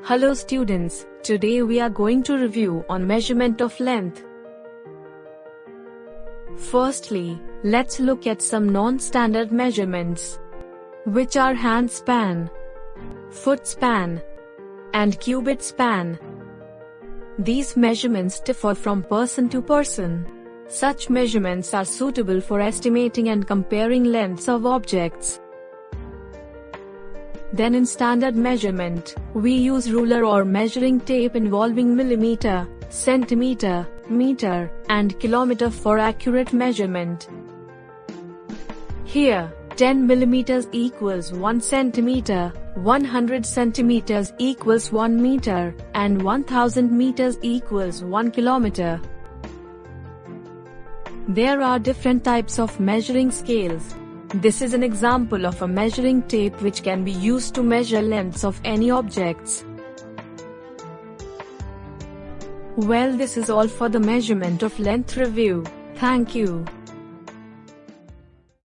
Hello students, today we are going to review on measurement of length. Firstly, let's look at some non-standard measurements, which are hand span, foot span, and cubit span. These measurements differ from person to person. Such measurements are suitable for estimating and comparing lengths of objects. Then in standard measurement, we use ruler or measuring tape involving millimeter, centimeter, meter, and kilometer for accurate measurement. Here, 10 millimeters equals 1 centimeter, 100 centimeters equals 1 meter, and 1000 meters equals 1 kilometer. There are different types of measuring scales. This is an example of a measuring tape which can be used to measure lengths of any objects. Well, this is all for the measurement of length review. Thank you.